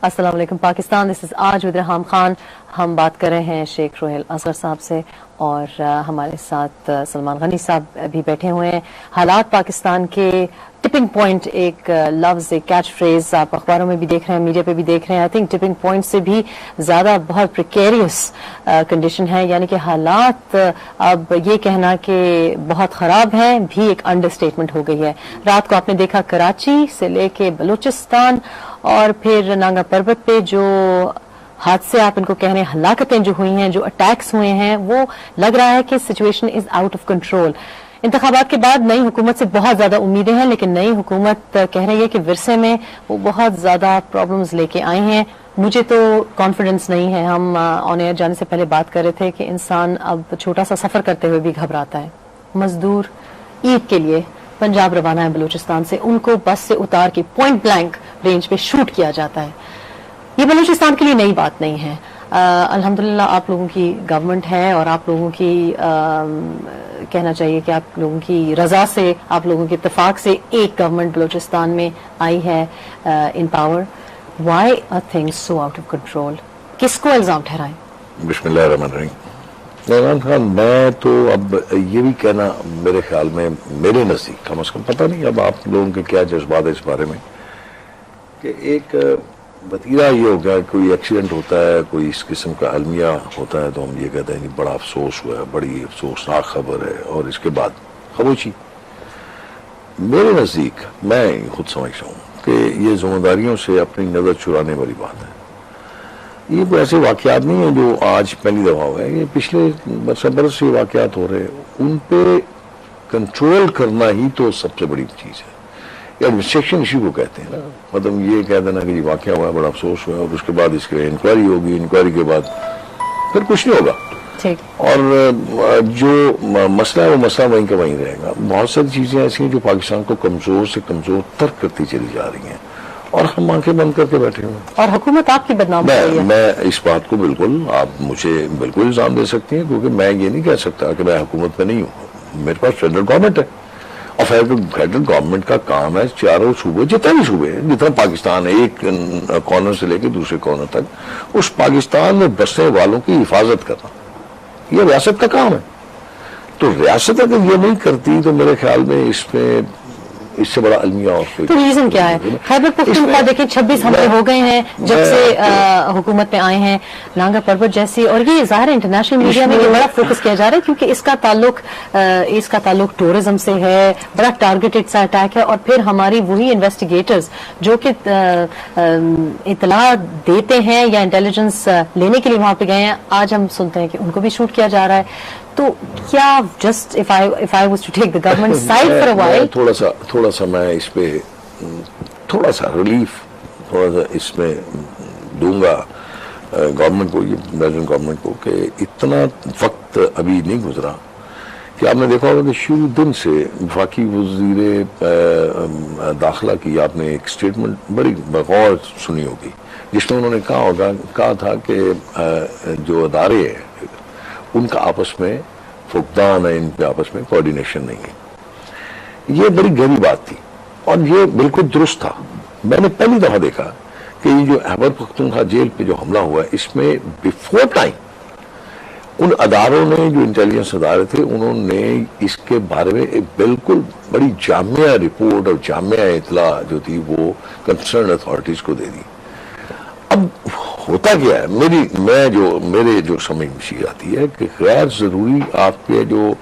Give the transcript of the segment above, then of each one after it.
السلام علیکم پاکستان، دس از آج ود ریحام خان. ہم بات کر رہے ہیں شیخ روہیل اصغر صاحب سے اور ہمارے ساتھ سلمان غنی صاحب بھی بیٹھے ہوئے ہیں. حالات پاکستان کے ٹپنگ پوائنٹ، ایک لفظ، ایک کیچ فریز آپ اخباروں میں بھی دیکھ رہے ہیں، میڈیا پہ بھی دیکھ رہے ہیں. آئی تھنک ٹپنگ پوائنٹ سے بھی زیادہ بہت پریکیریس کنڈیشن ہے، یعنی کہ حالات اب یہ کہنا کہ بہت خراب ہیں بھی ایک انڈر اسٹیٹمنٹ ہو گئی ہے. رات کو آپ نے دیکھا کراچی سے لے کے بلوچستان اور پھر نانگا پربت پہ جو حادثے آپ ان کو کہہ رہے ہیں، ہلاکتیں جو ہوئی ہیں، جو اٹیکس ہوئے ہیں، وہ لگ رہا ہے کہ situation is out of control. انتخابات کے بعد نئی حکومت سے بہت زیادہ امیدیں ہیں، لیکن نئی حکومت کہہ رہی ہے کہ ورثے میں وہ بہت زیادہ پرابلمز لے کے آئی ہیں. مجھے تو کانفیڈنس نہیں ہے. ہم آن ایئر جانے سے پہلے بات کر رہے تھے کہ انسان اب چھوٹا سا سفر کرتے ہوئے بھی گھبراتا ہے. مزدور عید کے لیے پنجاب روانہ ہے بلوچستان سے، ان کو بس سے اتار کے پوائنٹ بلینک رینج پہ شوٹ کیا جاتا ہے. یہ بلوچستان کے لیے نئی بات نہیں ہے. الحمدللہ آپ لوگوں کی گورنمنٹ ہے اور آپ لوگوں کی کہنا چاہیے کہ آپ لوگوں کی رضا سے، آپ لوگوں کے اتفاق سے ایک گورنمنٹ بلوچستان میں آئی ہے in power. Why are things so out of control? کس کو الزام ٹھہرائیں؟ بسم اللہ الرحمن الرحیم. عمران خان، میں تو اب یہ بھی کہنا میرے خیال میں، میرے نزدیک کم از کم، پتہ نہیں اب آپ لوگوں کے کیا جذبات ہے اس بارے میں، کہ ایک وتیرہ یہ ہو گیا، کوئی ایکسیڈنٹ ہوتا ہے، کوئی اس قسم کا المیہ ہوتا ہے تو ہم یہ کہتے ہیں کہ بڑا افسوس ہوا ہے، بڑی افسوسناک خبر ہے، اور اس کے بعد خاموشی. میرے نزدیک میں خود سمجھتا ہوں کہ یہ ذمہ داریوں سے اپنی نظر چرانے والی بات ہے. یہ کوئی ایسے واقعات نہیں ہیں جو آج پہلی دفعہ ہوئے ہیں، یہ پچھلے برس سے واقعات ہو رہے ہیں. ان پہ کنٹرول کرنا ہی تو سب سے بڑی چیز ہے. ایڈمنسٹریشن ایشو کو کہتے ہیں نا، مطلب یہ کہہ دینا کہ یہ واقعہ ہوا ہے، بڑا افسوس ہوا ہے، اور اس کے بعد اس کے انکوائری ہوگی، انکوائری کے بعد پھر کچھ نہیں ہوگا. اور جو مسئلہ ہے وہ مسئلہ وہیں کا وہیں رہے گا. بہت ساری چیزیں ایسی ہیں جو پاکستان کو کمزور سے کمزور تر کرتی چلی جا رہی ہیں، اور ہم آنکھیں بند کر کے بیٹھے ہوئے ہیں. اور حکومت آپ کی بدنام کر رہی ہے. میں اس بات کو بالکل، آپ مجھے بالکل الزام دے سکتی ہیں، کیونکہ میں یہ نہیں کہہ سکتا کہ میں حکومت میں نہیں ہوں. میرے پاس فیڈرل گورنمنٹ ہے، اور فیڈرل گورنمنٹ کا کام ہے چاروں صوبے، جتنے بھی صوبے ہیں، جتنا پاکستان ہے، ایک کارنر سے لے کے دوسرے کارنر تک، اس پاکستان میں بسنے والوں کی حفاظت کرنا یہ ریاست کا کام ہے. تو ریاست اگر یہ نہیں کرتی تو میرے خیال میں اس سے بڑا المیہ اور کوئی. تو ریزن کیا ہے؟ خیبر پختونخوا دیکھیں 26 حملے ہو گئے ہیں جب سے حکومت میں آئے ہیں. نانگا پربت جیسی، اور یہ ظاہر ہے انٹرنیشنل میڈیا میں بڑا فوکس کیا جا رہا ہے کیونکہ اس کا تعلق ٹورزم سے ہے، بڑا ٹارگیٹڈ سا اٹیک ہے. اور پھر ہماری وہی انویسٹیگیٹرز جو کہ اطلاع دیتے ہیں یا انٹیلیجنس لینے کے لیے وہاں پہ گئے ہیں، آج ہم سنتے ہیں کہ ان کو بھی شوٹ کیا جا رہا ہے. تو کیا just if I was to take the government side for a while، تھوڑا سا میں اس پہ تھوڑا سا ریلیف تھوڑا سا اس میں دوں گا گورنمنٹ کو، یہ پریزیڈنٹ گورنمنٹ کو، کہ اتنا وقت ابھی نہیں گزرا کہ آپ نے دیکھا ہوگا کہ شروع دن سے وفاقی وزیر داخلہ کی آپ نے ایک اسٹیٹمنٹ بڑی بغور سنی ہوگی، جس میں انہوں نے کہا تھا کہ جو ادارے ہیں ان کا آپس میں فقدان ہے، ان کے آپس میں کوارڈینیشن نہیں ہے. یہ بڑی گہری بات تھی اور یہ بالکل درست تھا. میں نے پہلی دفعہ دیکھا کہ یہ جو خیبر پختونخوا جیل پہ جو حملہ ہوا ہے، اس میں بیفور ٹائم ان اداروں نے، جو انٹیلیجنس ادارے تھے، انہوں نے اس کے بارے میں ایک بالکل بڑی جامع رپورٹ اور جامع اطلاع جو تھی وہ کنسرن اتھارٹیز کو دے دی. اب ہوتا کیا ہے، میرے جو سمجھ میں آتی ہے کہ غیر ضروری آپ کے جو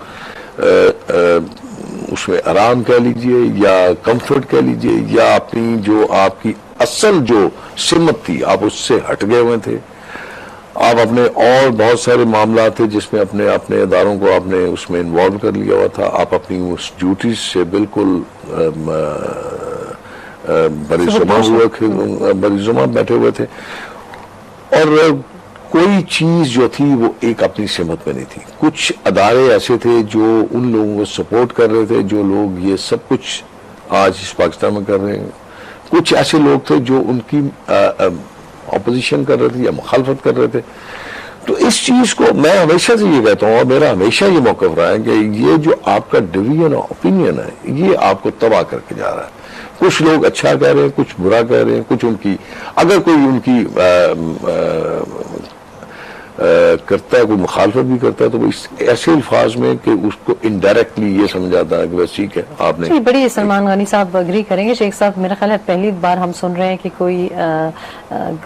اس میں آرام کہہ لیجئے یا کمفرٹ کہہ لیجئے، یا اپنی جو آپ کی اصل جو سمت تھی آپ اس سے ہٹ گئے ہوئے تھے. آپ اپنے اور بہت سارے معاملات تھے جس میں اپنے اداروں کو آپ نے اس میں انوالو کر لیا ہوا تھا. آپ اپنی اس ڈیوٹیز سے بالکل بریزما بیٹھے ہوئے تھے، اور کوئی چیز جو تھی وہ ایک اپنی سمت میں نہیں تھی. کچھ ادارے ایسے تھے جو ان لوگوں کو سپورٹ کر رہے تھے جو لوگ یہ سب کچھ آج اس پاکستان میں کر رہے ہیں. کچھ ایسے لوگ تھے جو ان کی اپوزیشن کر رہے تھے یا مخالفت کر رہے تھے. تو اس چیز کو میں ہمیشہ سے یہ کہتا ہوں، اور میرا ہمیشہ یہ موقف رہا ہے کہ یہ جو آپ کا ڈویژن آف اوپینین ہے، یہ آپ کو تباہ کر کے جا رہا ہے. کچھ لوگ اچھا کہہ رہے ہیں، کچھ برا کہہ رہے ہیں، کچھ ان کی اگر کوئی ان کی کرتا ہے، کوئی مخالفت بھی کرتا ہے تو وہ اس ایسے الفاظ میں کہ اس کو انڈائریکٹلی یہ سمجھاتا ہے کہ بس ٹھیک ہے آپ نے بڑی سلمان غنی صاحب اگری کریں گے. شیخ صاحب میرا خیال ہے پہلی بار ہم سن رہے ہیں کہ کوئی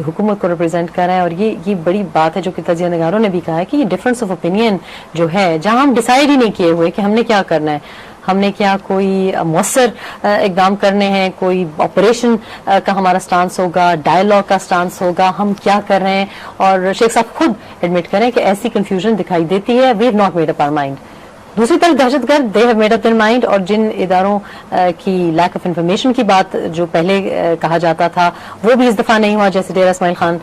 حکومت کو ریپرزینٹ کر رہا ہے، اور یہ بڑی بات ہے جو کہ تجزیہ نگاروں نے بھی کہا ہے کہ یہ ڈفرنس آف اوپینین جو ہے، جہاں ہم ڈیسائیڈ ہی نہیں کیے ہوئے کہ ہم نے کیا کرنا ہے، ہم نے کیا کوئی مؤثر اقدام کرنے ہیں، کوئی آپریشن کا ہمارا سٹانس ہوگا، ڈائیلاگ کا سٹانس ہوگا، ہم کیا کر رہے ہیں. اور شیخ صاحب خود ایڈمٹ کریں کہ ایسی کنفیوژن دکھائی دیتی ہے. We have not made up our mind. دوسری طرف دہشت گرد they have made up their mind, اور جن اداروں کی لیک آف انفارمیشن کی بات جو پہلے کہا جاتا تھا وہ بھی اس دفعہ نہیں ہوا، جیسے ڈیرہ اسماعیل خان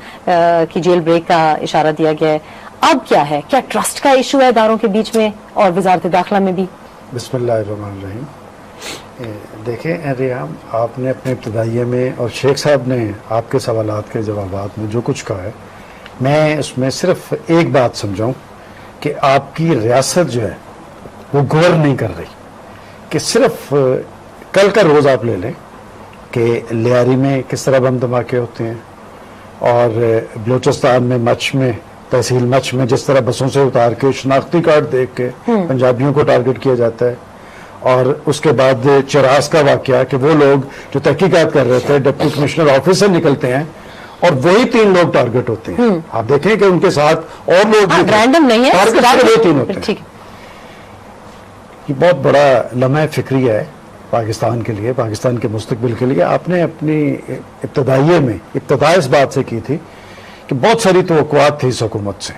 کی جیل بریک کا اشارہ دیا گیا ہے. اب کیا ہے، کیا ٹرسٹ کا ایشو ہے اداروں کے بیچ میں اور وزارت داخلہ میں بھی؟ بسم اللہ الرحمن الرحیم. دیکھیں ریحام، آپ نے اپنے ابتدائیے میں اور شیخ صاحب نے آپ کے سوالات کے جوابات میں جو کچھ کہا ہے، میں اس میں صرف ایک بات سمجھاؤں کہ آپ کی ریاست جو ہے وہ غور نہیں کر رہی. کہ صرف کل کا روز آپ لے لیں کہ لیاری میں کس طرح بم دھماکے ہوتے ہیں، اور بلوچستان میں مچھ میں، تحصیل مچھ میں جس طرح بسوں سے اتار کے شناختی کارڈ دیکھ کے پنجابیوں کو ٹارگٹ کیا جاتا ہے. اور اس کے بعد چراس کا واقعہ کہ وہ لوگ جو تحقیقات کر رہے تھے ڈپٹی کمشنر آفس سے نکلتے ہیں اور وہی 3 لوگ ٹارگٹ ہوتے ہیں. آپ دیکھیں کہ ان کے ساتھ اور لوگ رینڈم نہیں ہے، ٹارگٹ سے وہ 3 ہوتے ہیں. یہ بہت بڑا لمحہ فکری ہے پاکستان کے لیے، پاکستان کے مستقبل کے لیے. آپ نے اپنی ابتدائیے میں ابتدا اس بات سے کی تھی کہ بہت ساری توقعات تھی اس حکومت سے.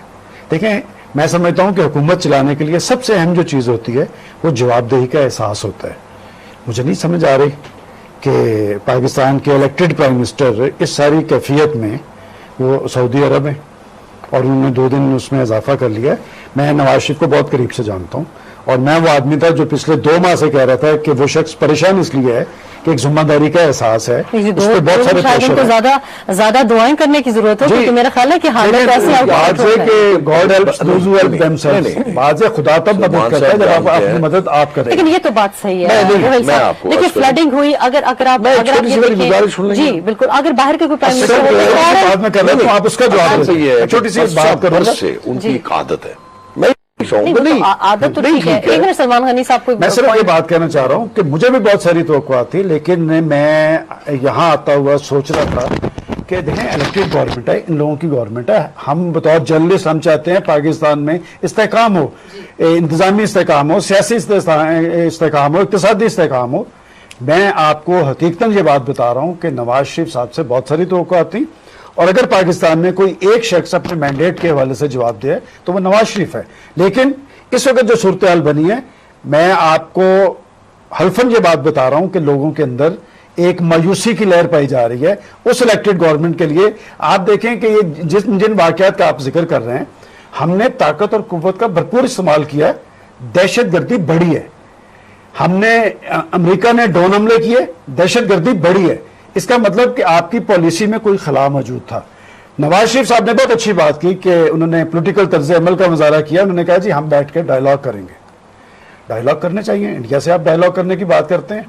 دیکھیں، میں سمجھتا ہوں کہ حکومت چلانے کے لیے سب سے اہم جو چیز ہوتی ہے وہ جواب دہی کا احساس ہوتا ہے. مجھے نہیں سمجھ آ رہی کہ پاکستان کے الیکٹڈ پرائم منسٹر اس ساری کیفیت میں وہ سعودی عرب ہیں، اور انہوں نے 2 دن اس میں اضافہ کر لیا. میں نواز شریف کو بہت قریب سے جانتا ہوں، اور میں وہ آدمی تھا جو پچھلے 2 ماہ سے کہہ رہا تھا کہ وہ شخص پریشان اس لیے ہے کہ ایک ذمہ داری کا احساس ہے، اس پہ بہت سارے پریشر ہیں. زیادہ دعائیں کرنے کی ضرورت ہے، کیونکہ میرا خیال ہے کہ حالت ایسی بعض خدا تب مدد کرتا ہے جب آپ اپنی مدد آپ کریں. لیکن یہ تو بات صحیح ہے. دیکھیے فلڈنگ ہوئی، اگر آپ جی بالکل، اگر باہر کے کوئی پرائم منسٹر میں کر رہا ہوں آپ اس کا جواب دیں. چھوٹی سی بات کرو، ان کی ایک عادت ہے. عادت تو ٹھیک ہے. ایک منٹ سلمان غنی صاحب کو میں صرف یہ بات کہنا چاہ رہا ہوں کہ مجھے بھی بہت ساری توقعات تھی، لیکن میں یہاں آتا ہوا سوچ رہا تھا کہ دیکھیں الیکٹڈ گورنمنٹ ہے، ان لوگوں کی گورنمنٹ ہے. ہم بطور جرنلسٹ ہم چاہتے ہیں پاکستان میں استحکام ہو، انتظامی استحکام ہو، سیاسی استحکام ہو، اقتصادی استحکام ہو. میں آپ کو حقیقتاً یہ بات بتا رہا ہوں کہ نواز شریف صاحب سے بہت ساری توقعات تھیں، اور اگر پاکستان میں کوئی ایک شخص اپنے مینڈیٹ کے حوالے سے جواب دے تو وہ نواز شریف ہے. لیکن اس وقت جو صورتحال بنی ہے، میں آپ کو حلفاً یہ بات بتا رہا ہوں کہ لوگوں کے اندر ایک مایوسی کی لہر پائی جا رہی ہے اس الیکٹڈ گورنمنٹ کے لیے. آپ دیکھیں کہ یہ جن واقعات کا آپ ذکر کر رہے ہیں، ہم نے طاقت اور قوت کا بھرپور استعمال کیا ہے. دہشت گردی بڑھی ہے، ہم نے امریکہ نے ڈرون حملے کیے، دہشت گردی بڑھی ہے. اس کا مطلب کہ آپ کی پالیسی میں کوئی خلا موجود تھا. نواز شریف صاحب نے بہت اچھی بات کی کہ انہوں نے پولیٹیکل طرز عمل کا مظاہرہ کیا. انہوں نے کہا جی ہم بیٹھ کے ڈائیلاگ کریں گے. ڈائیلاگ کرنے چاہیے. انڈیا سے آپ ڈائیلاگ کرنے کی بات کرتے ہیں،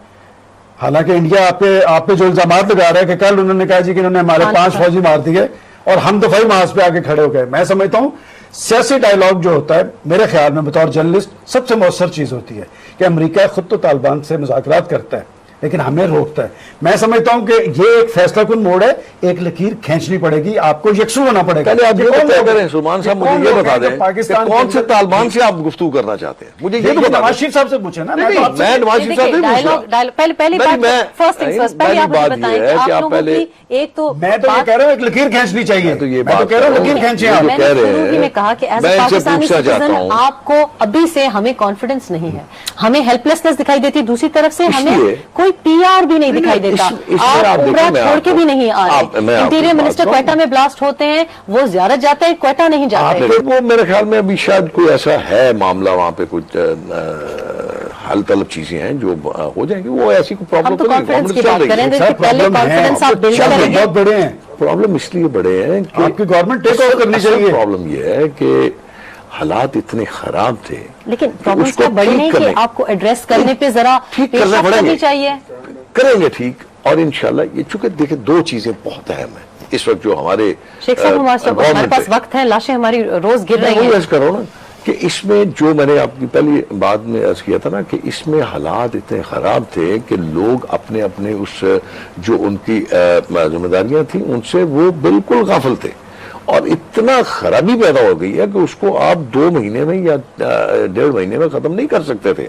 حالانکہ انڈیا آپ پہ جو الزامات لگا رہا ہے کہ کل انہوں نے کہا جی کہ انہوں نے ہمارے 5 فوجی مار دیے اور ہم دفاعی محاذ پہ آ کے کھڑے ہو گئے. میں سمجھتا ہوں سیاسی ڈائیلاگ جو ہوتا ہے میرے خیال میں بطور جرنلسٹ سب سے مؤثر چیز ہوتی ہے کہ امریکہ خود تو طالبان سے مذاکرات کرتا ہے لیکن ہمیں روکتا ہے. میں سمجھتا ہوں کہ یہ ایک فیصلہ کن موڑ ہے، ایک لکیر کھینچنی پڑے گی، آپ کو یکسو ہونا پڑے گا. پہلے آپ یہ طے کریں سلمان صاحب، مجھے یہ بتا دیں کہ کون سے طالبان سے آپ گفتگو کرنا چاہتے ہیں. مجھے یہ بتا دیں. نواز شریف صاحب سے پوچھیں نا. میں نواز شریف صاحب سے پہلی بات بتائیں کہ آپ پہلے ایک تو میں تو یہ کہہ رہا ہوں ایک لکیر کھینچنی چاہیے. تو یہ بات کہہ رہا ہوں لکیر کھینچیں. میں نے کہا کہ ایز اے پاکستانی سٹیزن آپ کو ابھی سے ہمیں کانفیڈنس نہیں ہے، ہمیں ہیلپ لیسنس دکھائی دیتی. دوسری طرف سے ہمیں کوئی پی آر بھی نہیں دکھائی دیتا. آپ عمرہ چھوڑ کے بھی نہیں آ رہے. انٹیریئر منسٹر کوئٹہ میں بلاسٹ ہوتے ہیں، وہ زیارت جاتے ہیں، کوئٹہ نہیں جاتے. وہ میرے خیال میں ابھی شاید کوئی ایسا ہے معاملہ وہاں پہ کچھ حل طلب چیزیں ہیں جو ہو جائیں گی. وہ ایسی کوئی پرابلم تو کانفیڈنس کی بات کریں کہ پہلے کانفیڈنس آپ بلڈ کریں گے. بہت بڑے ہیں پرابلم اس لیے بڑے ہیں کہ آپ کی گورنمنٹ ٹیک اوور کرنی چاہیے. پرابلم یہ ہے کہ حالات اتنے خراب تھے. لیکن پرابلمس کا بڑی نہیں کہ آپ کو ایڈریس کرنے پہ ذرا پیش رفت کرنی چاہیے. کریں گے ٹھیک، اور انشاءاللہ یہ چونکہ دیکھیں دو چیزیں بہت اہم ہیں اس وقت جو ہمارے شیخ صاحب ہمارے پاس وقت ہے, لاشیں ہماری روز گر رہی ہیں. کرو نا کہ اس میں جو میں نے آپ کی پہلی بات میں عرض کیا تھا نا کہ اس میں حالات اتنے خراب تھے کہ لوگ اپنے اپنے اس جو ان کی ذمہ داریاں تھیں ان سے وہ بالکل غافل تھے, اور اتنا خرابی پیدا ہو گئی ہے کہ اس کو آپ 2 مہینے میں یا 1.5 مہینے میں ختم نہیں کر سکتے تھے.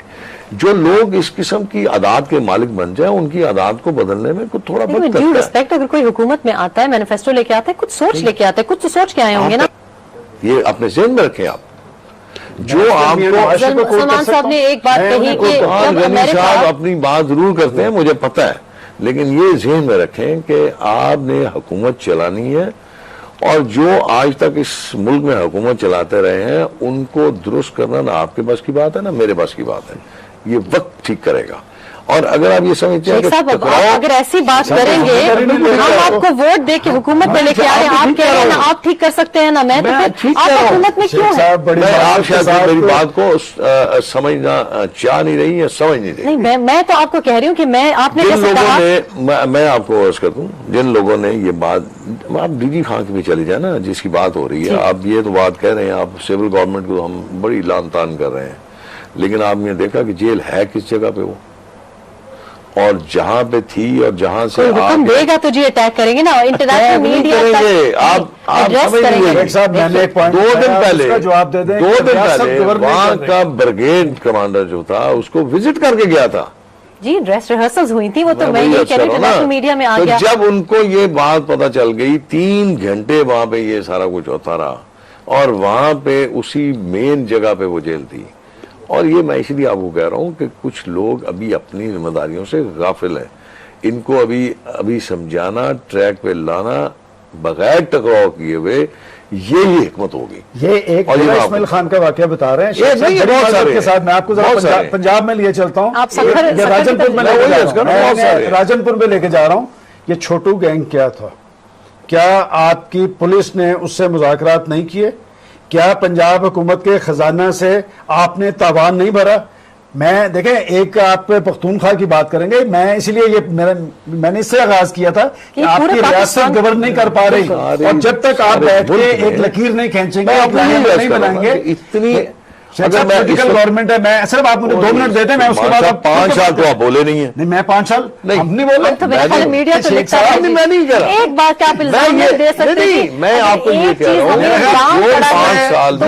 جو لوگ اس قسم کی عادات کے مالک بن جائیں ان کی عادات کو بدلنے میں کچھ تھوڑا وقت لگتا ہے. ریسپیکٹ اگر کوئی حکومت میں آتا ہے, مینیفیسٹو لے کے آتا ہے, کچھ سوچ لے کے آتا ہے, کچھ تو سوچ کے آئے ہوں گے نا. یہ اپنے ذہن میں رکھیں آپ, جو آپ کو سلمان صاحب نے ایک بات کہی کہ غنی صاحب اپنی بات ضرور کرتے ہیں مجھے پتہ ہے, لیکن یہ ذہن میں رکھیں کہ آپ نے حکومت چلانی ہے, اور جو آج تک اس ملک میں حکومت چلاتے رہے ہیں ان کو درست کرنا نہ آپ کے بس کی بات ہے نہ میرے بس کی بات ہے. یہ وقت ٹھیک کرے گا. اور اگر آپ یہ سمجھتے ہیں صاحب اگر ایسی بات کریں گے, ہم آپ کو ووٹ دے کے حکومت میں لے کے آئے, آپ کہہ رہے ہیں نا آپ ٹھیک کر سکتے ہیں نا میں, تو آپ حکومت میں کیوں ہیں؟ آپ شاید میری بات کو سمجھنا چاہ نہیں رہی یا سمجھ نہیں رہی. نہیں, میں تو آپ کو کہہ رہی ہوں کہ میں آپ نے جن لوگوں نے, میں آپ کو عرض کر دوں, جن لوگوں نے یہ بات, آپ ڈی جی خان کے بھی چلے جائیں نا جس کی بات ہو رہی ہے, آپ یہ تو بات کہہ رہے ہیں, آپ سول گورنمنٹ کو ہم بڑی لان تان کر رہے ہیں, لیکن آپ نے دیکھا کہ جیل ہے کس جگہ پہ, وہ اور جہاں پہ تھی اور جہاں سے حکم دے گا تو جی اٹیک کریں گے نا. انٹرنیشنل میڈیا دو دن پہلے وہاں کا بریگیڈ کمانڈر جو تھا اس کو وزٹ کر کے گیا تھا. جی ڈریس ریہرسلز ہوئی تھی, وہ تو میں یہ کہہ رہی ہوں انٹرنیشنل میڈیا میں آ گیا. جب ان کو یہ بات پتہ چل گئی 3 گھنٹے وہاں پہ یہ سارا کچھ ہوتا رہا, اور وہاں پہ اسی مین جگہ پہ وہ جیل تھی. اور یہ میں اس لیے آپ کو کہہ رہا ہوں کہ کچھ لوگ ابھی اپنی ذمہ داریوں سے غافل ہیں, ان کو ابھی سمجھانا, یٹریک پہ لانا بغیر ٹکراؤ کیے ہوئے, یہی حکمت ہوگی. یہ ایک اسماعیل خان کا واقعہ بتا رہے ہیں کے ساتھ, میں آپ کو پنجاب میں لیے چلتا ہوں, راجن پور میں لے کے جا رہا ہوں. یہ چھوٹو گینگ کیا تھا, کیا آپ کی پولیس نے اس سے مذاکرات نہیں کیے؟ کیا پنجاب حکومت کے خزانہ سے آپ نے تاوان نہیں بھرا؟ میں دیکھیں ایک آپ پختونخوا کی بات کریں گے, میں اس لیے یہ میں نے اس سے آغاز کیا تھا کہ آپ کی ریاست گورن نہیں کر پا رہی, اور جب تک آپ بیٹھ کے ایک لکیر نہیں کھینچیں گے, ایک لائن نہیں بنائیں گے, اتنی پولیٹیکل گورنمنٹ ہے. میں صرف آپ مجھے 2 منٹ دیتے ہیں, میں اس کے بعد 5 سال تو آپ بولے نہیں ہیں. نہیں, میں 5 سال ہم نہیں بولے. میڈیا تو لکھتا ہے, میں نہیں کہہ رہا ایک بات آپ الزام نہیں دے سکتے. میں آپ کو یہ کہہ رہا ہوں 5 سال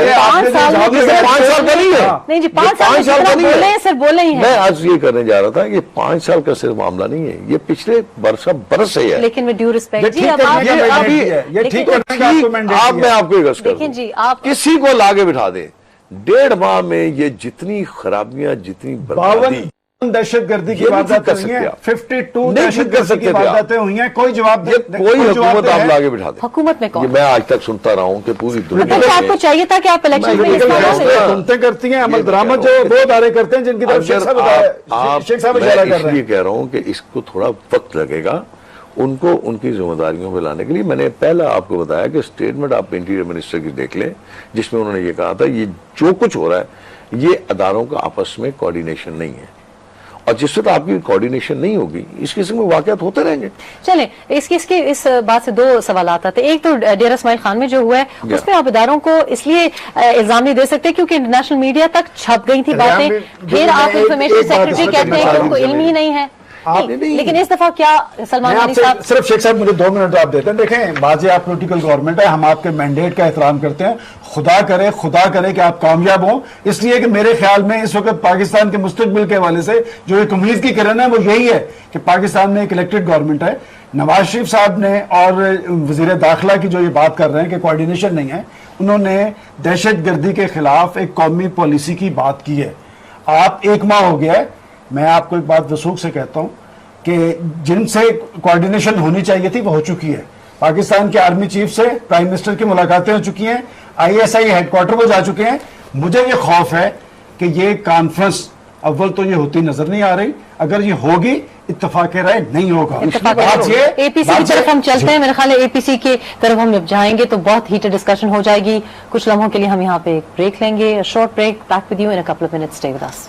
نہیں جی 5 سال بولے ہیں, صرف بولے ہی ہیں. میں آج یہ کرنے جا رہا تھا کہ 5 سال کا صرف معاملہ نہیں ہے, یہ پچھلے برس سے ہے. لیکن میں ڈیو ریسپیکٹ جی, میں آپ کو لیکن جی آپ کسی کو لاگے بٹھا دیں, 1.5 ماہ میں یہ جتنی خرابیاں, جتنی بربادی, دہشت گردی کی وارداتیں ہوئی ہیں, 52 دہشت گردی کی وارداتیں ہوئی ہیں, کوئی جواب کوئی حکومت آپ لاگے بٹھا دیں. حکومت میں کون؟ میں آج تک سنتا رہا ہوں کہ پوری دنیا آپ کو چاہیے تھا کہ آپ الیکشن میں سنتے کرتی ہیں, عمل درآمد جو وہ ادارے کرتے ہیں جن کی طرف شیخ صاحب اشارہ کر رہے ہیں. یہ کہہ رہا ہوں کہ اس کو تھوڑا وقت لگے گا ان کو ان کی ذمہ داریوں پہ لانے کے لیے. میں نے پہلا آپ کو بتایا کہ اسٹیٹمنٹ آپ انٹیریئر منسٹر کی دیکھ لیں, جس میں انہوں نے یہ کہا تھا یہ جو کچھ ہو رہا ہے یہ اداروں کا آپس میں کوارڈینیشن نہیں ہے, اور جس وقت آپ کی کوارڈینیشن نہیں ہوگی اس قسم کے واقعات ہوتے رہیں گے. چلیں اس بات سے 2 سوالات آتے ہیں. ایک تو ڈیرہ اسماعیل خان میں جو ہوا ہے اس پہ آپ اداروں کو اس لیے الزام نہیں دے سکتے کیونکہ انٹرنیشنل میڈیا تک چھپ گئی تھی باتیں, پھر آپ انفارمیشن سیکرٹری کہتے ہیں کہ ان کو علم ہی نہیں ہے. لیکن اس دفعہ کیا سلمان غنی صاحب, صرف شیخ صاحب مجھے 2 منٹ آپ دیتے ہیں. دیکھیں واضح آپ پولیٹیکل گورنمنٹ ہے, ہم آپ کے مینڈیٹ کا احترام کرتے ہیں, خدا کرے کہ آپ کامیاب ہوں, اس لیے کہ میرے خیال میں اس وقت پاکستان کے مستقبل کے حوالے سے جو ایک امید کی کرن ہے وہ یہی ہے کہ پاکستان میں ایک الیکٹڈ گورنمنٹ ہے. نواز شریف صاحب نے اور وزیر داخلہ کی جو یہ بات کر رہے ہیں کہ کوارڈینیشن نہیں ہے, انہوں نے دہشت گردی کے خلاف ایک قومی پالیسی کی بات کی ہے. آپ 1 ماہ ہو گیا ہے, میں آپ کو ایک بات وثوق سے کہتا ہوں کہ جن سے کوارڈینیشن ہونی چاہیے تھی وہ ہو چکی ہے. پاکستان کے آرمی چیف سے پرائم منسٹر کی ملاقاتیں ہو چکی ہیں, ISI ہیڈ کوارٹر کو جا چکے ہیں. مجھے یہ خوف ہے کہ یہ کانفرنس اول تو یہ ہوتی نظر نہیں آ رہی, اگر یہ ہوگی اتفاق رائے نہیں ہوگا. اے پی سی کی طرف ہم چلتے ہیں, میرے خیال ہے اے پی سی کی طرف ہم جب جائیں گے تو بہت ہیٹڈ ڈسکشن ہو جائے گی. کچھ لمحوں کے لیے ہم یہاں پہ ایک بریک لیں گے, short break. Back with you in a couple of minutes, stay with us.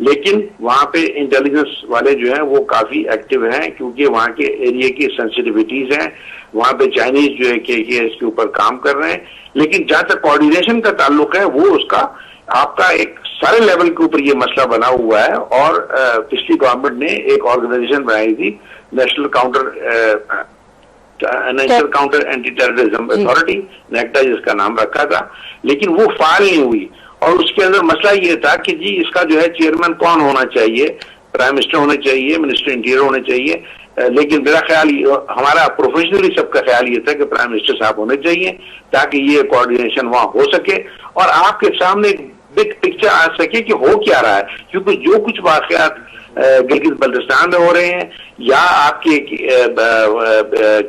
لیکن وہاں پہ انٹیلیجنس والے جو ہیں وہ کافی ایکٹیو ہیں کیونکہ وہاں کے ایریا کی سینسٹیوٹیز ہیں. وہاں پہ چائنیز جو ہے کہ اس کے اوپر کام کر رہے ہیں. لیکن جہاں تک کوآرڈینیشن کا تعلق ہے وہ اس کا آپ کا ایک سارے لیول کے اوپر یہ مسئلہ بنا ہوا ہے. اور پچھلی گورنمنٹ نے ایک آرگنائزیشن بنائی تھی national counter anti terrorism authority NACTA جس کا نام رکھا تھا, لیکن وہ فعال نہیں ہوئی. اور اس کے اندر مسئلہ یہ تھا کہ جی اس کا جو ہے چیئرمین کون ہونا چاہیے, پرائم منسٹر ہونا چاہیے, منسٹر انٹیریئر ہونے چاہیے. لیکن میرا خیال ہمارا پروفیشنلی سب کا خیال یہ تھا کہ پرائم منسٹر صاحب ہونے چاہیے تاکہ یہ کوآرڈینیشن وہاں ہو سکے اور آپ کے سامنے بگ پکچر آ سکے کہ ہو کیا رہا ہے. کیونکہ جو کچھ واقعات گلگت بلتستان میں ہو رہے ہیں یا آپ کے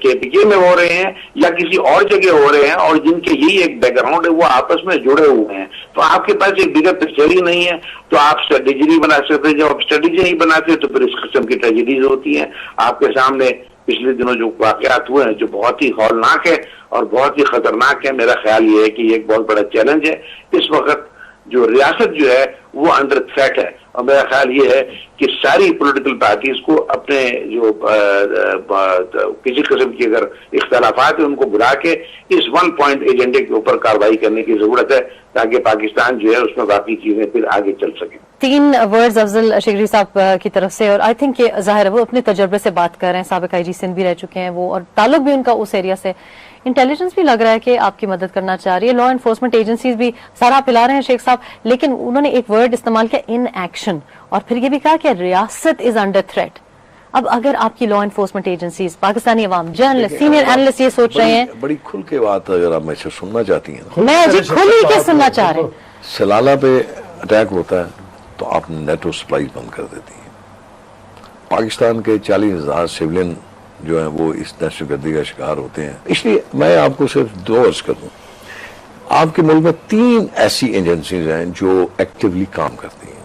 KPK میں ہو رہے ہیں یا کسی اور جگہ ہو رہے ہیں اور جن کے یہی ایک بیک گراؤنڈ ہے وہ آپس میں جڑے ہوئے ہیں, تو آپ کے پاس ایک بگر پکچر ہی نہیں ہے تو آپ اسٹریٹجی نہیں بنا سکتے. جب آپ اسٹریٹجی نہیں بناتے تو پھر اس قسم کی ٹریجڈیز ہوتی ہیں. آپ کے سامنے پچھلے دنوں جو واقعات ہوئے ہیں جو بہت ہی ہولناک ہے اور بہت ہی خطرناک ہے. میرا خیال یہ ہے کہ یہ ایک بہت بڑا چیلنج ہے. اس وقت جو ریاست جو ہے وہ انڈر تھریٹ ہے اور میرا خیال یہ ہے کہ ساری پولیٹیکل پارٹیز کو اپنے جو کسی قسم کی اگر اختلافات ہیں ان کو بلا کے اس 1 پوائنٹ ایجنڈے کے اوپر کارروائی کرنے کی ضرورت ہے تاکہ پاکستان جو ہے اس میں باقی چیزیں پھر آگے چل سکیں. 3 ورڈز افضل شیخری صاحب کی طرف سے, اور آئی تھنک کہ ظاہر ہے وہ اپنے تجربے سے بات کر رہے ہیں. سابق IG سندھ بھی رہ چکے ہیں وہ, اور تعلق بھی ان کا اس ایریا سے. انٹیلیجنس بھی لگ رہا ہے کہ آپ کی مدد کرنا چاہ رہی ہے, لا انفورسمنٹ ایجنسیز بھی سارا پلا رہے ہیں شیخ صاحب, لیکن انہوں نے ایک ورڈ استعمال کیا ان ایکشن, اور پھر یہ بھی کہا کہ ریاست از انڈر تھریٹ. اب اگر آپ کی لا انفورسمنٹ ایجنسیز, پاکستانی عوام, جرنلسٹ, سینئر اینالسٹ یہ سوچ رہے ہیں, بڑی کھل کے بات اگر آپ میں سے سننا چاہتی ہیں میں جی کھلی کے سننا چاہ رہے ہیں. سلالہ پہ اٹیک ہوتا ہے تو آپ نیٹو سپلائی بند کر دیتی ہیں. پاکستان کے 40,000 سیولین جو ہیں وہ اس دہشت گردی کا شکار ہوتے ہیں. اس لیے میں آپ کو صرف 2 عرض کر دوں, آپ کے ملک میں 3 ایسی ایجنسیز ہیں جو ایکٹیولی کام کرتی ہیں,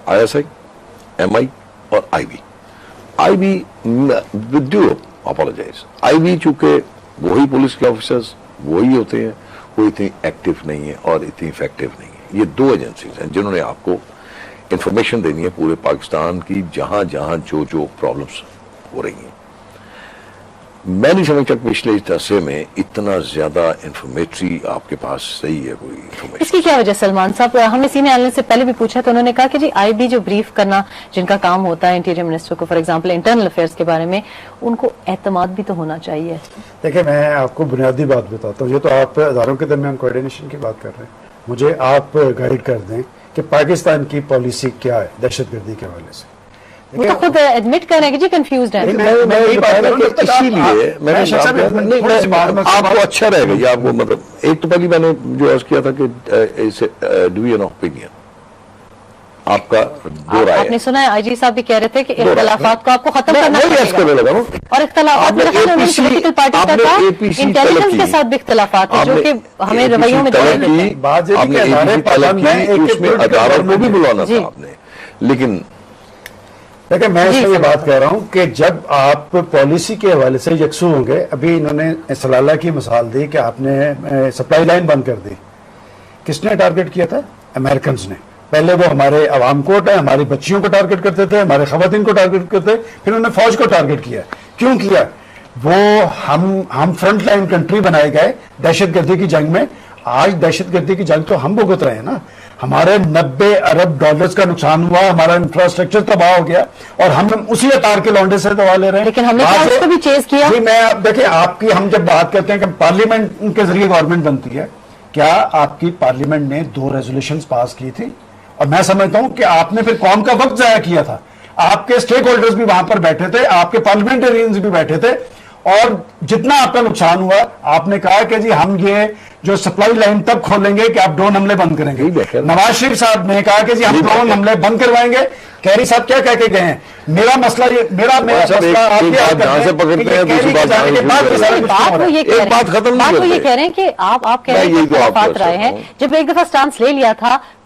ISI, MI اور IB. IB with due apologize, IB چونکہ وہی پولیس کے آفیسرز وہی ہوتے ہیں, وہ اتنی ایکٹیو نہیں ہے اور اتنی افیکٹو نہیں ہے. یہ 2 ایجنسیز ہیں جنہوں نے آپ کو انفارمیشن دینی ہے پورے پاکستان کی جہاں جہاں جو پرابلمس ہو رہی ہیں. میں نہیں سمجھتا پچھلے اس عرصے میں اتنا زیادہ انفارمیٹری آپ کے پاس صحیح ہے کوئی انفارمیشن. اس کی کیا وجہ سلمان صاحب؟ ہم نے سینئر اینالسٹ سے پہلے بھی پوچھا تو انہوں نے کہا کہ جی IB جو بریف کرنا جن کا کام ہوتا ہے انٹیریئر منسٹر کو, فار ایگزامپل انٹرنل افیئرس کے بارے میں, ان کو اعتماد بھی تو ہونا چاہیے. دیکھیں میں آپ کو بنیادی بات بتاتا ہوں, یہ تو آپ اداروں کے درمیان کوآرڈینیشن کی بات کر رہے ہیں, مجھے آپ گائیڈ کر دیں کہ پاکستان کی پالیسی کیا ہے دہشت گردی کے حوالے سے. وہ تو خود ایڈمٹ کر رہے ہیں کہ جی کنفیوزڈ ہے. آپ کو اچھا رہے گا یہ آپ کو, مطلب ایک تو پہلی میں نے جو عرض کیا تھا کہ ڈو یو این اوپینین, آپ کا دو رائے. آپ نے سنا ہے IG صاحب بھی کہہ رہے تھے کہ اختلافات کو آپ کو ختم کرنا پڑے گا, اور اختلافات میں پولیٹیکل پارٹی کا تھا, انٹیلیجنس کے ساتھ بھی اختلافات ہیں جو کہ ہمیں رویوں میں اداروں کو بھی بلانا تھا آپ نے. لیکن دیکھیں میں اس میں یہ بات کہہ رہا ہوں کہ جب آپ پالیسی کے حوالے سے یکسو ہوں گے, ابھی انہوں نے سلالہ کی مثال دی کہ آپ نے سپلائی لائن بند کر دی, کس نے ٹارگٹ کیا تھا؟ امریکنز نے. پہلے وہ ہمارے عوام کو, ہماری بچیوں کو ٹارگٹ کرتے تھے, ہمارے خواتین کو ٹارگٹ کرتے, پھر انہوں نے فوج کو ٹارگٹ کیا. کیوں کیا؟ وہ ہم فرنٹ لائن کنٹری بنائے گئے دہشت گردی کی جنگ میں. آج دہشت گردی کی جنگ تو ہم بھگت رہے ہیں نا, ہمارے 90 ارب ڈالرز کا نقصان ہوا, ہمارا انفراسٹرکچر تباہ ہو گیا اور ہم اسی اتار کے لونڈے سے دوا لے رہے ہیں. لیکن ہم نے اس کو بھی چیز کیا. میں دیکھیں آپ کی, ہم جب بات کرتے ہیں کہ پارلیمنٹ کے ذریعے گورنمنٹ بنتی ہے, کیا آپ کی پارلیمنٹ نے 2 ریزولوشنز پاس کی تھی؟ اور میں سمجھتا ہوں کہ آپ نے پھر قوم کا وقت ضائع کیا تھا. آپ کے اسٹیک ہولڈرز بھی وہاں پر بیٹھے تھے, آپ کے پارلیمنٹرینز بھی بیٹھے تھے, اور جتنا آپ کا نقصان ہوا آپ نے کہا کہ جی ہم یہ جو سپلائی لائن تب کھولیں گے کہ آپ ڈرون حملے بند کریں گے. نواز شریف صاحب نے کہا کہ جی ہم ڈرون حملے بند کروائیں گے. کیری صاحب کیا کہہ کے گئے ہیں؟ میرا مسئلہ یہ, میرا یہ کہہ رہے ہیں کہ آپ کہہ رہے ہیں کہ رائے ہیں. جب ایک دفعہ سٹانس لے لیا تھا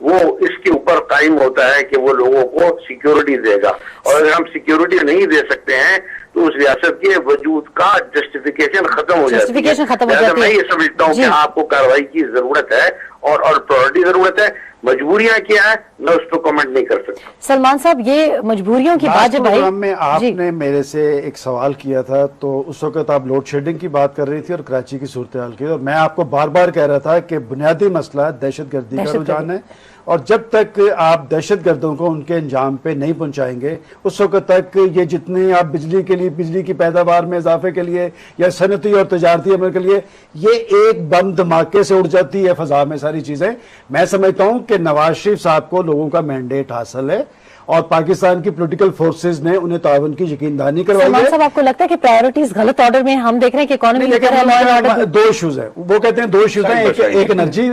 وہ اس کے اوپر قائم ہوتا ہے کہ وہ لوگوں کو سیکیورٹی دے گا، اور اگر ہم سیکیورٹی نہیں دے سکتے ہیں تو اس ریاست کے وجود کا جسٹیفیکیشن ختم ہو جاتی ہے۔ میں یہ سمجھتا ہوں کہ آپ کو کارروائی کی ضرورت ہے اور پرائرٹی ضرورت ہے۔ مجبوریاں کیا ہے میں اس پہ کمنٹ نہیں کر سکتا۔ سلمان صاحب یہ مجبوریوں کی بات جب پروگرام میں آپ نے میرے سے ایک سوال کیا تھا تو اس وقت آپ لوڈ شیڈنگ کی بات کر رہی تھی اور کراچی کی صورتحال کی، اور میں آپ کو بار بار کہہ رہا تھا کہ بنیادی مسئلہ دہشت گردی کا رجحان ہے، اور جب تک آپ دہشت گردوں کو ان کے انجام پہ نہیں پہنچائیں گے اس وقت تک یہ جتنے آپ بجلی کے لیے، بجلی کی پیداوار میں اضافے کے لیے یا صنعتی اور تجارتی عمل کے لیے، یہ ایک بم دھماکے سے اڑ جاتی ہے فضا میں ساری چیزیں۔ میں سمجھتا ہوں کہ نواز شریف صاحب کو لوگوں کا مینڈیٹ حاصل ہے اور پاکستان کی پولیٹیکل فورسز نے انہیں تعاون کی یقین دہانی کروائی ہے۔ سلمان صاحب آپ کو لگتا ہے کہ پرائیورٹیز غلط آرڈر میں ہم دیکھ رہے ہیں کہ اکانومی دو ایشوز ہیں، وہ کہتے ہیں دو ایشوز ہیں، ایک انرجی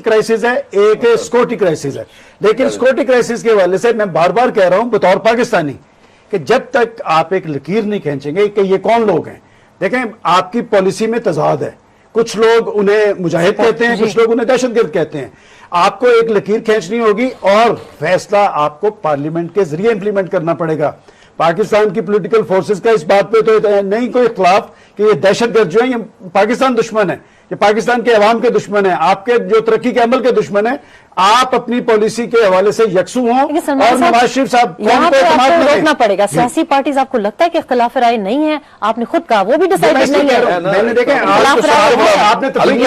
کرائسس ہے، ایک سیکورٹی کرائسس ہے، لیکن سیکورٹی کرائسس کے حوالے سے میں بار بار کہہ رہا ہوں بطور پاکستانی کہ جب تک آپ ایک لکیر نہیں کھینچیں گے کہ یہ کون لوگ ہیں، دیکھیں آپ کی پالیسی میں تضاد ہے، کچھ لوگ انہیں مجاہد کہتے ہیں، کچھ لوگ انہیں دہشت گرد کہتے ہیں، آپ کو ایک لکیر کھینچنی ہوگی اور فیصلہ آپ کو پارلیمنٹ کے ذریعے امپلیمنٹ کرنا پڑے گا۔ پاکستان کی پولیٹیکل فورسز کا اس بات پہ تو نہیں کوئی اختلاف کہ یہ دہشت گرد جو ہیں یہ پاکستان دشمن ہے، یہ پاکستان کے عوام کے دشمن ہیں، آپ کے جو ترقی کے عمل کے دشمن ہیں۔ آپ اپنی پالیسی کے حوالے سے یکسو ہوں اور نواز شریف صاحب یہاں پہ آپ کو روکنا پڑے گا۔ سیاسی پارٹیز آپ کو لگتا ہے کہ اختلاف رائے نہیں ہے، آپ نے خود کہا وہ بھی ڈیسائیڈ نہیں ہے، میں نے دیکھا آپ نے تفریق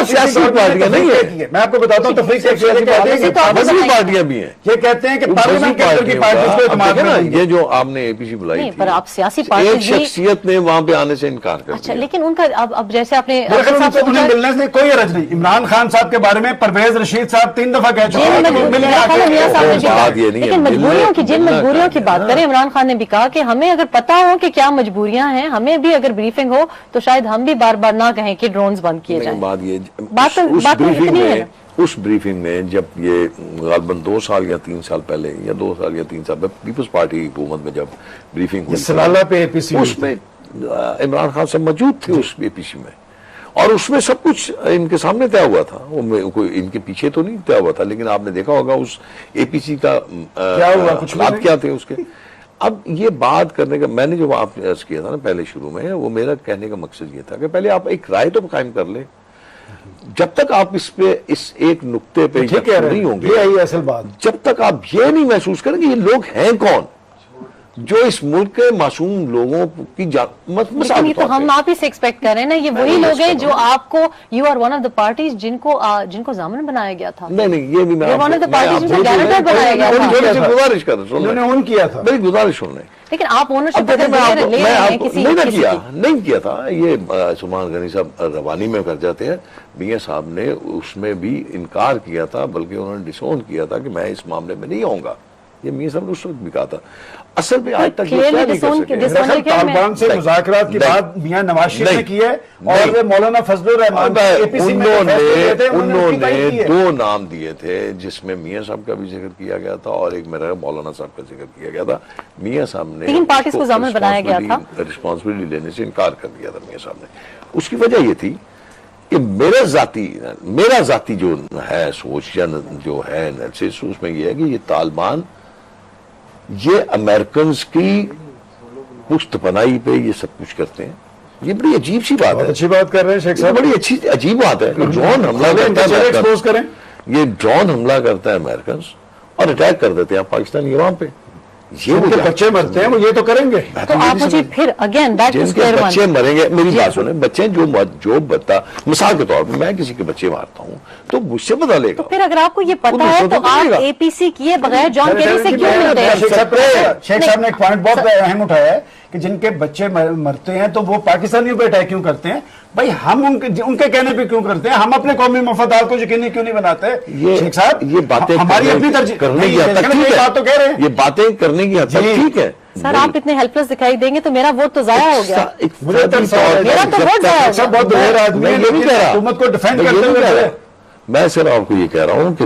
سیاسی پارٹیاں نہیں ہے، میں آپ کو بتاتا ہوں تفریق پارٹیاں بھی ہیں، یہ کہتے ہیں کہ پارلیمنٹ کی پارٹیز کو اعتماد نا، یہ جو آپ نے اے پی سی بلائی پر آپ سیاسی ایک پارٹیز شخصیت نے وہاں پہ آنے سے انکار کر اچھا، دیا۔ لیکن ان کا اب جیسے آپ نے انہیں ملنے سے کوئی عرض نہیں۔ عمران خان صاحب کے بارے میں پرویز رشید صاحب 3 دفعہ کہہ چکے ہیں، لیکن مجبوریوں کی، جن مجبوریوں کی بات کریں، عمران خان نے بھی کہا کہ ہمیں اگر پتا ہو کہ کیا مجبوریاں ہیں، ہمیں بھی اگر بریفنگ ہو تو شاید ہم بھی بار بار نہ کہیں کہ ڈرونز بند کیے جائیں۔ اس بریفنگ میں جب یہ غالباً 2 سال یا 3 سال پہلے یا 2 سال یا 3 سال پہلے پیپلز پارٹی کی حکومت میں جب بریفنگ ہوئی سلالہ پہ اے پی سی، اس میں عمران خان صاحب موجود تھے اس اے پی سی میں، اور اس میں سب کچھ ان کے سامنے طے ہوا تھا، کوئی ان کے پیچھے تو نہیں طے ہوا تھا، لیکن آپ نے دیکھا ہوگا اس اے پی سی کا کیا ہوا، کچھ حالات کیا تھے اس کے۔ اب یہ بات کرنے کا میں نے جو آپ نے عرض کیا تھا نا پہلے شروع میں، وہ میرا کہنے کا مقصد یہ تھا کہ پہلے آپ ایک رائے تو قائم کر لیں، جب تک آپ اس پہ اس ایک نقطے پہ نہیں ہوں گے، یہ اصل بات، جب تک آپ یہ نہیں محسوس کریں گے یہ لوگ ہیں کون جو اس ملک کے معصوم لوگوں کی لیکن یہ تو ہم آپ ہی سے ایکسپیکٹ کر رہے ہیں نا، یہ وہی لوگ ہیں جو آپ کو you are one of the parties جن کو ضامن بنایا گیا تھا۔ نہیں یہ بھی میں ون آف دا پارٹیز جن کو گارنٹر بنایا گیا تھا، گزارش کر رہا ہوں، میری گزارش سن رہے ہیں، لیکن آپ اونرشپ نہیں کیا تھا۔ یہ سلمان غنی صاحب روانی میں کر جاتے ہیں، میاں صاحب نے اس میں بھی انکار کیا تھا، بلکہ انہوں نے ڈسون کیا تھا کہ میں اس معاملے میں نہیں آؤں گا، یہ میاں صاحب نے اس وقت بھی کہا تھا۔ اصل میں آج تک یہ نہیں کر سکے، طالبان سے مذاکرات کی بات میاں نواز شریف نے کی ہے، اور مولانا فضل الرحمان انہوں نے 2 نام دیے تھے جس میں میاں صاحب کا بھی ذکر کیا گیا تھا اور ایک میرا مولانا صاحب کا ذکر کیا گیا تھا۔ میاں صاحب نے 3 پارٹیز کو ضامن بنایا گیا تھا، رسپانسبلٹی لینے سے انکار کر دیا تھا میاں صاحب نے۔ اس کی وجہ یہ تھی کہ میرا ذاتی جو ہے سوچ یا جو ہے انالیسس، اس میں یہ ہے کہ یہ طالبان یہ امریکنز کی پشت پناہی پہ یہ سب کچھ کرتے ہیں۔ یہ بڑی عجیب سی بات ہے، اچھی بات کر رہے ہیں شیخ صاحب، بڑی عجیب بات ہے کہ ڈرون حملہ کرتا ہے، یہ ڈرون حملہ کرتا ہے امریکنز اور اٹیک کر دیتے ہیں پاکستانی عوام پہ، یہ ان کے بچے مرتے ہیں، وہ یہ تو کریں گے۔ تو آپ مجھے پھر اگین جن کے بچے مریں گے، میری بات سنیں، بچے جو بتا مثال کے طور پر میں کسی کے بچے مارتا ہوں تو مجھ سے پتا لے گا، پھر اگر آپ کو یہ پتا ہے تو آپ اے پی سی کیے بغیر جان کیری سے کیوں ملتے ہیں؟ شیخ صاحب نے ایک پوائنٹ بہت اہم اٹھایا ہے کہ جن کے بچے مرتے ہیں تو وہ پاکستانیوں پہ اٹیک کیوں کرتے ہیں؟ بھائی ہم ان کے کہنے پہ کیوں کرتے ہیں؟ ہم اپنے قومی مفادات کو یقینی کیوں نہیں بناتے؟ شیخ صاحب یہ باتیں ہماری اپنی ترجیح کرنے کی حد تک بات تو کہہ رہے ہیں، یہ باتیں کرنے کی حد تک ٹھیک ہے۔ سر آپ اتنے ہیلپ لیس دکھائی دیں گے تو میرا ووٹ تو ضائع ہو گیا، میرا تو ووٹ ضائع ہو گیا۔ بہت دلیر آدمی ہے، لیکن حکومت کو ڈیفینڈ کرتے ہوئے میں صرف آپ کو یہ کہہ رہا ہوں کہ